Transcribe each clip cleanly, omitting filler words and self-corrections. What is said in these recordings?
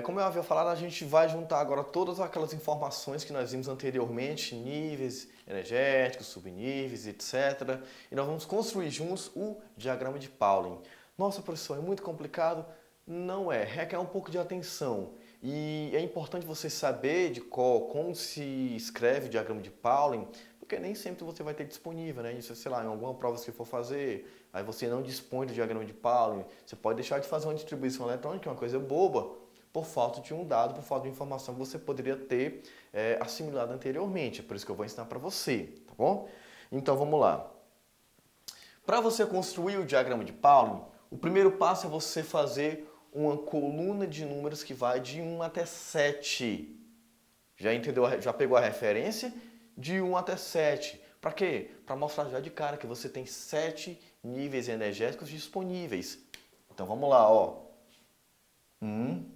Como eu havia falado, a gente vai juntar agora todas aquelas informações que nós vimos anteriormente, níveis energéticos, subníveis, etc. E nós vamos construir juntos o diagrama de Pauling. Nossa, professor, é muito complicado? Não é, requer um pouco de atenção. E é importante você saber de qual, como se escreve o diagrama de Pauling, porque nem sempre você vai ter disponível, né? Isso, sei lá, em alguma prova que você for fazer, aí você não dispõe do diagrama de Pauling, você pode deixar de fazer uma distribuição eletrônica, é uma coisa boba, por falta de um dado, por falta de informação que você poderia ter assimilado anteriormente. É por isso que eu vou ensinar para você, tá bom? Então vamos lá. Para você construir o diagrama de Pauling, o primeiro passo é você fazer uma coluna de números que vai de 1 até 7. Já entendeu? Já pegou a referência? De 1 até 7. Para quê? Para mostrar já de cara que você tem 7 níveis energéticos disponíveis. Então vamos lá, ó. 1,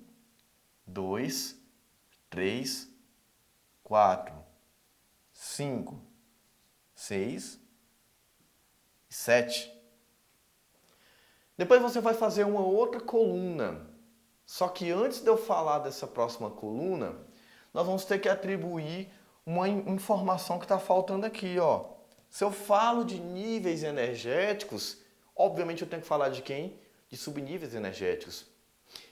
2, 3, 4, 5, 6 e 7. Depois você vai fazer uma outra coluna. Só que antes de eu falar dessa próxima coluna, nós vamos ter que atribuir uma informação que está faltando aqui, ó. Se eu falo de níveis energéticos, obviamente eu tenho que falar de quem? De subníveis energéticos.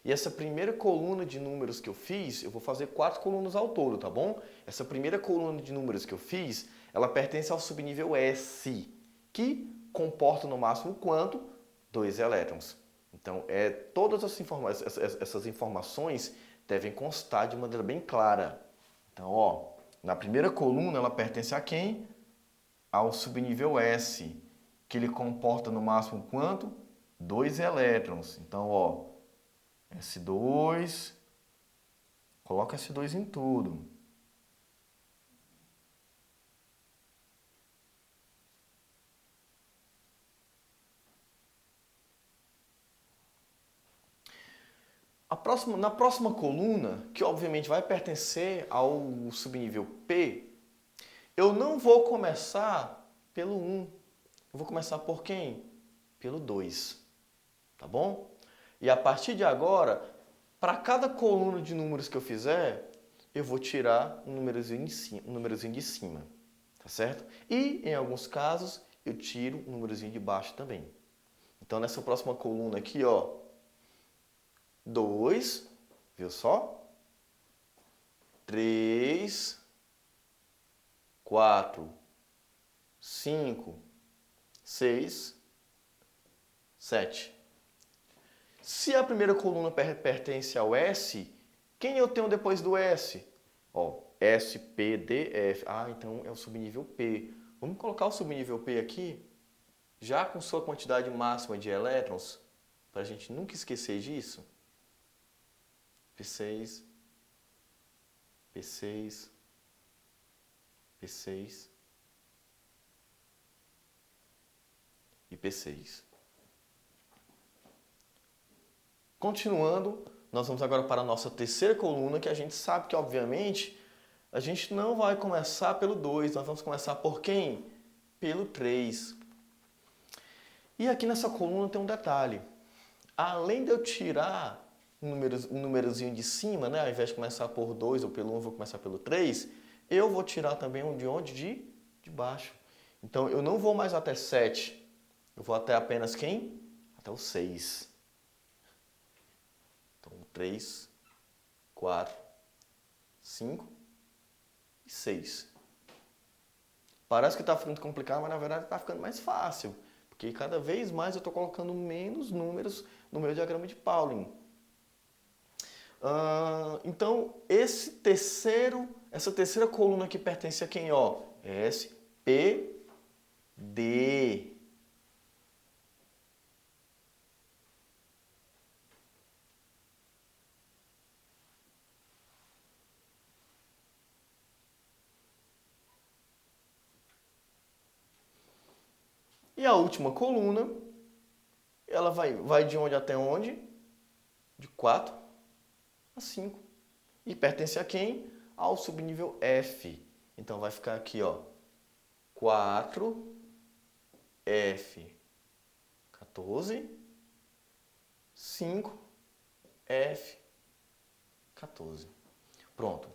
E essa primeira coluna de números que eu fiz, eu vou fazer 4 colunas ao todo, tá bom? Essa primeira coluna de números que eu fiz, ela pertence ao subnível S, que comporta no máximo quanto? 2 elétrons. Então, todas essas informações devem constar de maneira bem clara. Então, ó, na primeira coluna ela pertence a quem? Ao subnível S, que ele comporta no máximo quanto? 2 elétrons. Então, ó, S2, coloca S2 em tudo. Na próxima coluna, que obviamente vai pertencer ao subnível P, eu não vou começar pelo 1. Eu vou começar por quem? Pelo 2. Tá bom? E a partir de agora, para cada coluna de números que eu fizer, eu vou tirar um númerozinho de cima. Tá certo? E, em alguns casos, eu tiro um númerozinho de baixo também. Então, nessa próxima coluna aqui, ó, 2, viu só? 3, 4, 5, 6, 7. Se a primeira coluna pertence ao S, quem eu tenho depois do S? Ó, S, P, D, F. Ah, então é o subnível P. Vamos colocar o subnível P aqui, já com sua quantidade máxima de elétrons, para a gente nunca esquecer disso. P6, P6, P6 e P6. Continuando, nós vamos agora para a nossa terceira coluna, que a gente sabe que, obviamente, a gente não vai começar pelo 2, nós vamos começar por quem? Pelo 3. E aqui nessa coluna tem um detalhe. Além de eu tirar um númerozinho de cima, né, ao invés de começar por 2 ou pelo 1, eu vou começar pelo 3, eu vou tirar também um de onde? De baixo. Então, eu não vou mais até 7. Eu vou até apenas quem? Até o 6. Então, 3, 4, 5 e 6. Parece que está ficando complicado, mas na verdade está ficando mais fácil. Porque cada vez mais eu estou colocando menos números no meu diagrama de Pauling. Então, essa terceira coluna aqui pertence a quem? Ó? S, P, D. E a última coluna, ela vai de onde até onde? De 4 a 5. E pertence a quem? Ao subnível F. Então vai ficar aqui, ó, 4, F, 14, 5, F, 14. Pronto.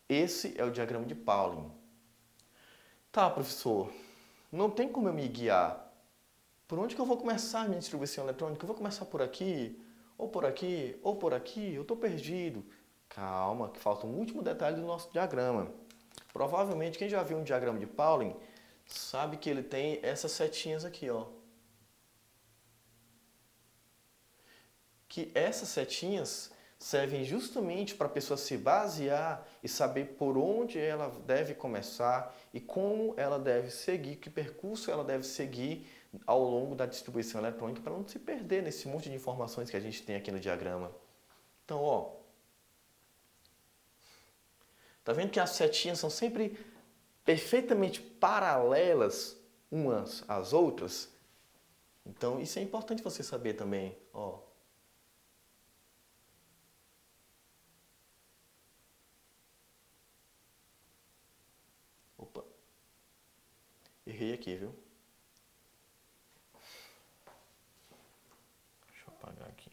Esse é o diagrama de Pauling. Tá, professor, não tem como eu me guiar. Por onde que eu vou começar a minha distribuição eletrônica? Eu vou começar por aqui, ou por aqui, ou por aqui? Eu estou perdido. Calma, que falta um último detalhe do nosso diagrama. Provavelmente, quem já viu um diagrama de Pauling, sabe que ele tem essas setinhas aqui, ó. Que essas setinhas servem justamente para a pessoa se basear e saber por onde ela deve começar e como ela deve seguir, que percurso ela deve seguir ao longo da distribuição eletrônica para não se perder nesse monte de informações que a gente tem aqui no diagrama. Então, ó, tá vendo que as setinhas são sempre perfeitamente paralelas umas às outras? Então, isso é importante você saber também, ó. Opa, errei aqui, viu? Deixa eu apagar aqui.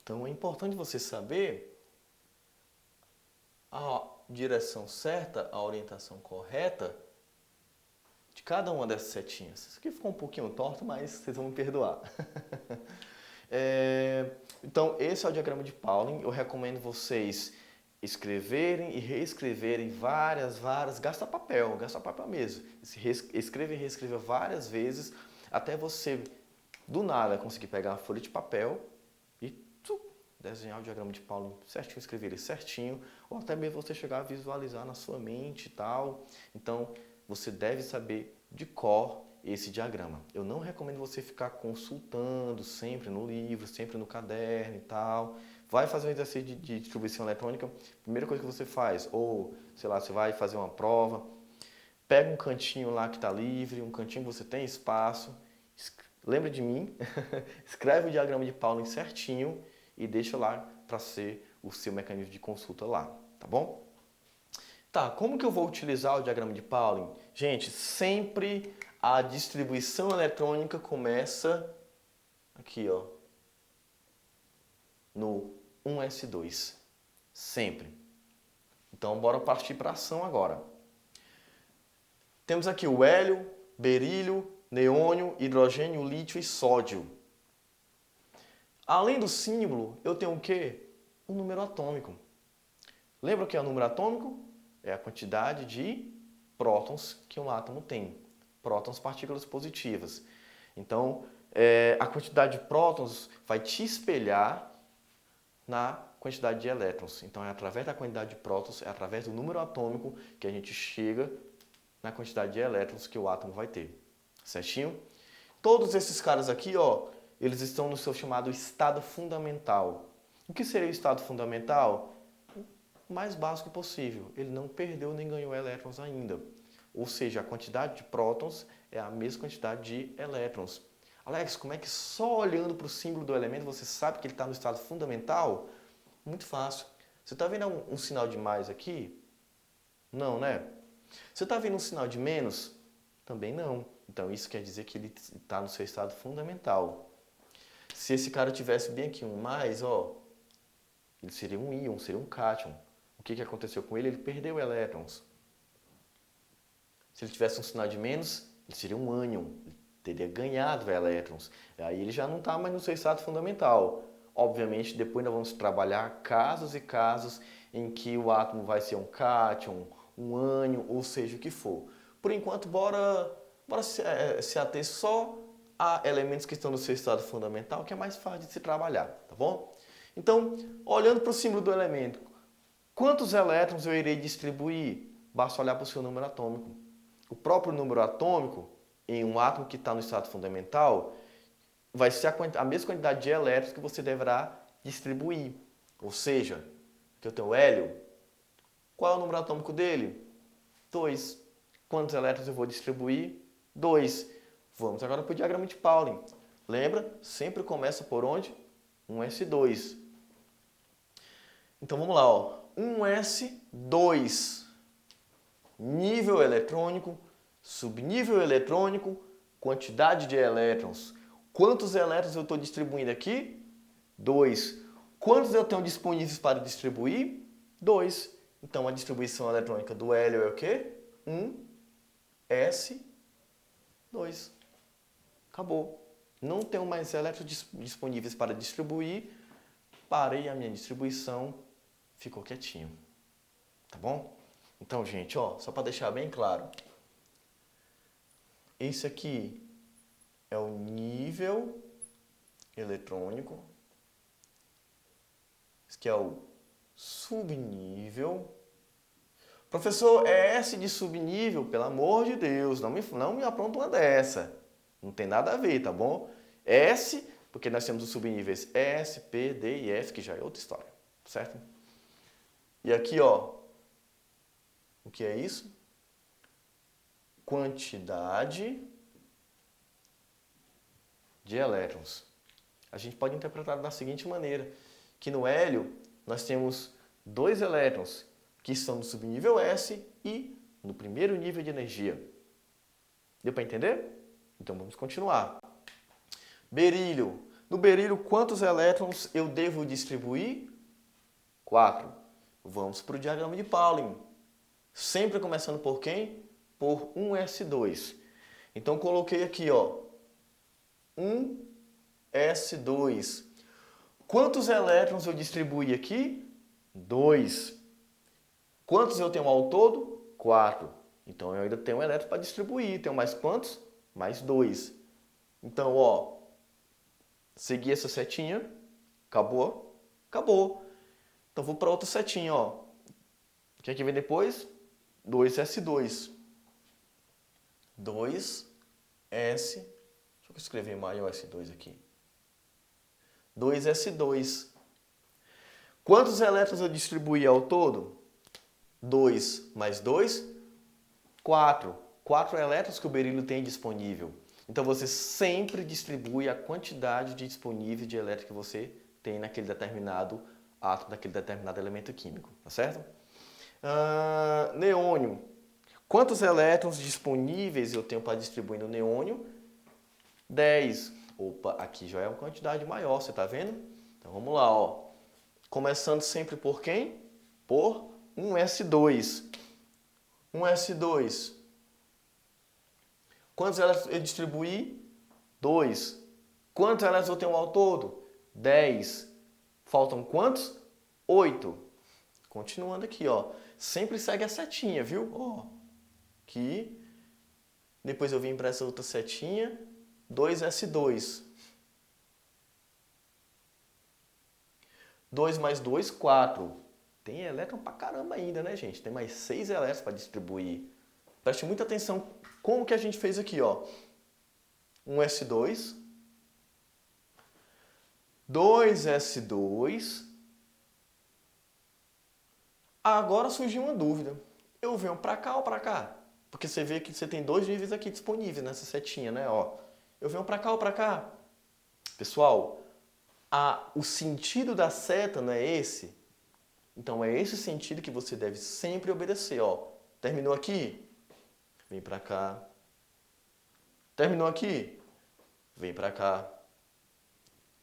Então é importante você saber a direção certa, a orientação correta de cada uma dessas setinhas. Isso aqui ficou um pouquinho torto, mas vocês vão me perdoar. Então esse é o diagrama de Pauling. Eu recomendo vocês escreverem e reescreverem várias, gasta papel mesmo. Escreva e reescreva várias vezes até você, do nada, conseguir pegar uma folha de papel e desenhar o diagrama de Pauling certinho, escrever ele certinho, ou até mesmo você chegar a visualizar na sua mente e tal. Então, você deve saber de cor esse diagrama. Eu não recomendo você ficar consultando sempre no livro, sempre no caderno e tal. Vai fazer um exercício de distribuição eletrônica, primeira coisa que você faz, ou, sei lá, você vai fazer uma prova, pega um cantinho lá que está livre, um cantinho que você tem espaço, lembra de mim, escreve o diagrama de Pauling certinho e deixa lá para ser o seu mecanismo de consulta lá, tá bom? Tá, como que eu vou utilizar o diagrama de Pauling? Gente, sempre a distribuição eletrônica começa aqui, ó, no 1s2, sempre. Então, bora partir para a ação agora. Temos aqui o hélio, berílio, neônio, hidrogênio, lítio e sódio. Além do símbolo, eu tenho o quê? Um número atômico. Lembra o que é o número atômico? É a quantidade de prótons que um átomo tem. Prótons, partículas positivas. Então, a quantidade de prótons vai te espelhar na quantidade de elétrons. Então, é através da quantidade de prótons, é através do número atômico que a gente chega na quantidade de elétrons que o átomo vai ter. Certinho? Todos esses caras aqui, ó, eles estão no seu chamado estado fundamental. O que seria o estado fundamental? O mais básico possível. Ele não perdeu nem ganhou elétrons ainda. Ou seja, a quantidade de prótons é a mesma quantidade de elétrons. Alex, como é que só olhando para o símbolo do elemento você sabe que ele está no estado fundamental? Muito fácil. Você está vendo um sinal de mais aqui? Não, né? Você está vendo um sinal de menos? Também não. Então isso quer dizer que ele está no seu estado fundamental. Se esse cara tivesse bem aqui um mais, ó, ele seria um íon, seria um cátion. O que aconteceu com ele? Ele perdeu elétrons. Se ele tivesse um sinal de menos, ele seria um ânion, ele teria ganhado elétrons. Aí ele já não está mais no seu estado fundamental. Obviamente, depois nós vamos trabalhar casos e casos em que o átomo vai ser um cátion, um ânion, ou seja o que for. Por enquanto, bora se ater só a elementos que estão no seu estado fundamental, que é mais fácil de se trabalhar, tá bom? Então, olhando para o símbolo do elemento, quantos elétrons eu irei distribuir? Basta olhar para o seu número atômico. o próprio número atômico em um átomo que está no estado fundamental vai ser a mesma quantidade de elétrons que você deverá distribuir. Ou seja, que eu tenho o hélio, qual é o número atômico dele? 2. Quantos elétrons eu vou distribuir? 2. Vamos agora para o diagrama de Pauling. Lembra? Sempre começa por onde? 1s2. Então vamos lá, ó. 1s2. Nível eletrônico, subnível eletrônico, quantidade de elétrons. Quantos elétrons eu estou distribuindo aqui? 2. Quantos eu tenho disponíveis para distribuir? 2. Então a distribuição eletrônica do hélio é o quê? 1s2. Acabou. Não tenho mais elétrons disponíveis para distribuir. Parei a minha distribuição. Ficou quietinho. Tá bom? Então, gente, ó, só para deixar bem claro. Esse aqui é o nível eletrônico. Esse aqui é o subnível. Professor, é S de subnível? Pelo amor de Deus, não me apronta uma dessa. Não tem nada a ver, tá bom? S, porque nós temos os subníveis S, P, D e F, que já é outra história, certo? E aqui, ó, o que é isso? Quantidade de elétrons. A gente pode interpretar da seguinte maneira, que no hélio nós temos 2 elétrons, que estão no subnível S e no primeiro nível de energia. Deu para entender? Então vamos continuar. Berílio. No berílio, quantos elétrons eu devo distribuir? 4. Vamos para o diagrama de Pauling. Sempre começando por quem? Por 1s2. Então coloquei aqui, ó, 1s2. Quantos elétrons eu distribuí aqui? 2. Quantos eu tenho ao todo? 4. Então eu ainda tenho um elétron para distribuir. Tenho mais quantos? Mais 2. Então, ó, segui essa setinha. Acabou? Acabou. Então vou para outra setinha, ó. O que é que vem depois? 2s2. 2s. Deixa eu escrever maior S2 aqui. 2s2. Quantos elétrons eu distribuí ao todo? 2 mais 2, 4. 4 elétrons que o berílio tem disponível. Então você sempre distribui a quantidade de disponível de elétrons que você tem naquele determinado átomo, naquele determinado elemento químico, tá certo? Neônio. Quantos elétrons disponíveis eu tenho para distribuir no neônio? 10. Opa, aqui já é uma quantidade maior, você está vendo? Então vamos lá, ó. Começando sempre por quem? Por 1s2. 1s2. Quantos elétrons eu distribuí? 2. Quantos elétrons eu tenho ao todo? 10. Faltam quantos? 8. Continuando aqui, ó. Sempre segue a setinha, viu? Ó, aqui. Depois eu vim para essa outra setinha. 2s2. 2 mais 2, 4. Tem elétron pra caramba ainda, né, gente? Tem mais 6 elétrons para distribuir. Preste muita atenção como que a gente fez aqui, ó. 1s2. 2s2. Agora surgiu uma dúvida. Eu venho para cá ou para cá? Porque você vê que você tem 2 níveis aqui disponíveis nessa setinha, né? Ó, eu venho para cá ou para cá? Pessoal, o sentido da seta não é esse? Então é esse sentido que você deve sempre obedecer. Ó, terminou aqui? Vem para cá. Terminou aqui? Vem para cá.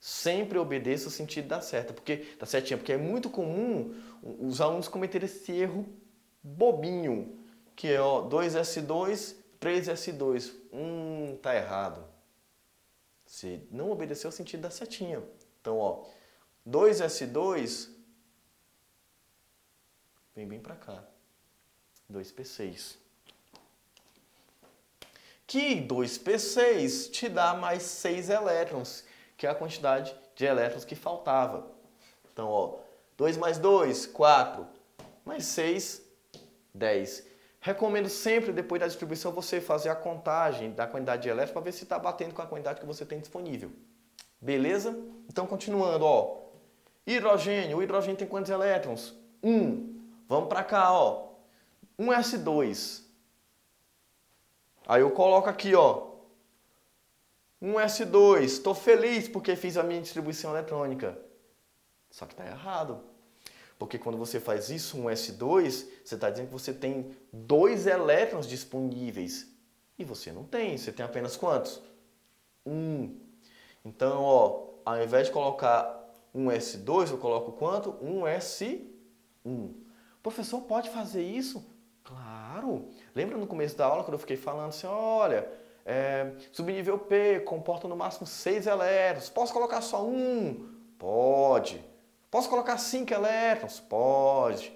Sempre obedeça o sentido da seta, da setinha, porque é muito comum os alunos cometerem esse erro bobinho, que é, ó, 2s2, 3s2. Tá errado. Você não obedeceu o sentido da setinha. Então, ó, 2s2 vem bem para cá. 2p6. Que 2p6 te dá mais 6 elétrons, que é a quantidade de elétrons que faltava. Então, ó, 2 mais 2, 4, mais 6, 10. Recomendo sempre, depois da distribuição, você fazer a contagem da quantidade de elétrons para ver se está batendo com a quantidade que você tem disponível. Beleza? Então, continuando, ó. Hidrogênio. O hidrogênio tem quantos elétrons? 1. Vamos para cá, ó. 1s2. Aí eu coloco aqui, ó. 1s2. Estou feliz porque fiz a minha distribuição eletrônica. Só que está errado. Porque quando você faz isso, 1s2, você está dizendo que você tem 2 elétrons disponíveis. E você não tem. Você tem apenas quantos? 1. Então, ó, ao invés de colocar 1s2, eu coloco quanto? 1s1. Professor, pode fazer isso? Claro! Lembra no começo da aula quando eu fiquei falando assim, olha, subnível P comporta no máximo 6 elétrons. Posso colocar só 1? Pode. Posso colocar 5 elétrons? Pode.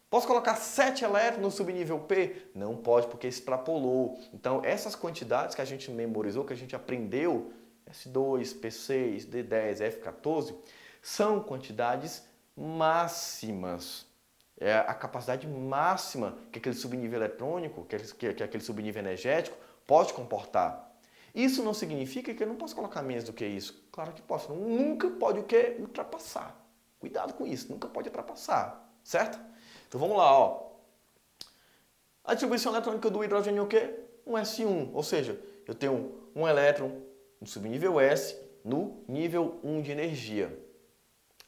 Posso colocar 7 elétrons no subnível P? Não pode, porque extrapolou. Então, essas quantidades que a gente memorizou, que a gente aprendeu, S2, P6, D10, F14, são quantidades máximas. É a capacidade máxima que aquele subnível eletrônico, que aquele subnível energético pode comportar. Isso não significa que eu não posso colocar menos do que isso. Claro que posso. Nunca pode o quê? Ultrapassar. Cuidado com isso, nunca pode ultrapassar, certo? Então vamos lá, ó. A distribuição eletrônica do hidrogênio é o quê? Um S1, ou seja, eu tenho um elétron no subnível S no nível 1 de energia.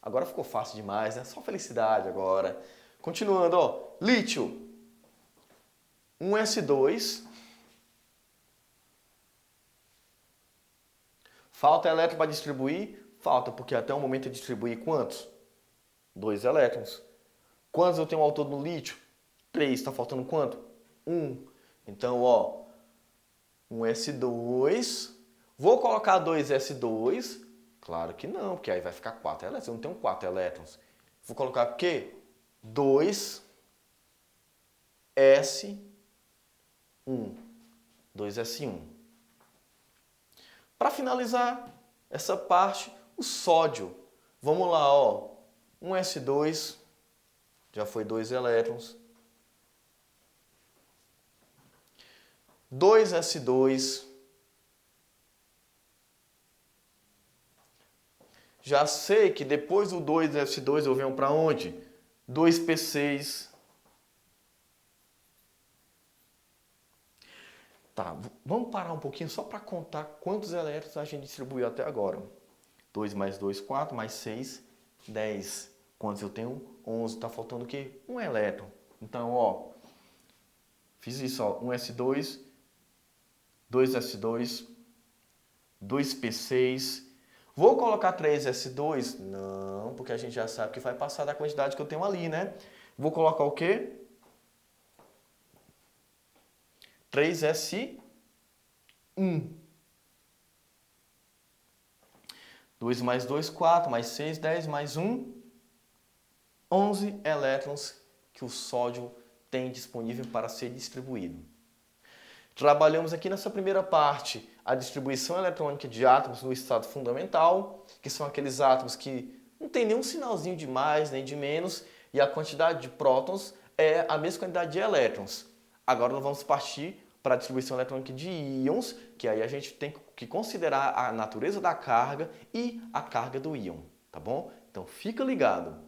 Agora ficou fácil demais, né? Só felicidade agora. Continuando, ó. Lítio. Um S2. Falta elétron para distribuir? Falta, porque até o momento eu distribuí quantos? 2 elétrons. Quantos eu tenho ao todo no lítio? 3. Está faltando quanto? 1. Então, ó, um S2. Vou colocar 2 S2? Claro que não, porque aí vai ficar 4 elétrons. Eu não tenho 4 elétrons. Vou colocar o quê? 2 S1. 2 S1. Para finalizar essa parte, o sódio. Vamos lá, ó. Um S2, já foi 2 elétrons. 2 S2. Já sei que depois do 2 S2 eu venho para onde? 2 P6. Tá, vamos parar um pouquinho só para contar quantos elétrons a gente distribuiu até agora. 2 mais 2, 4, mais 6, 10. Quantos eu tenho? 11. Está faltando o quê? Um elétron. Então, ó, fiz isso, ó. 1 S2, 2 S2, 2 P6. Vou colocar 3 S2? Não, porque a gente já sabe que vai passar da quantidade que eu tenho ali, né? Vou colocar o quê? 3 S1. 2 mais 2, 4, mais 6, 10, mais 1, 11 elétrons que o sódio tem disponível para ser distribuído. Trabalhamos aqui nessa primeira parte a distribuição eletrônica de átomos no estado fundamental, que são aqueles átomos que não tem nenhum sinalzinho de mais nem de menos, e a quantidade de prótons é a mesma quantidade de elétrons. Agora nós vamos partir para a distribuição eletrônica de íons, que aí a gente tem que considerar a natureza da carga e a carga do íon, tá bom? Então fica ligado!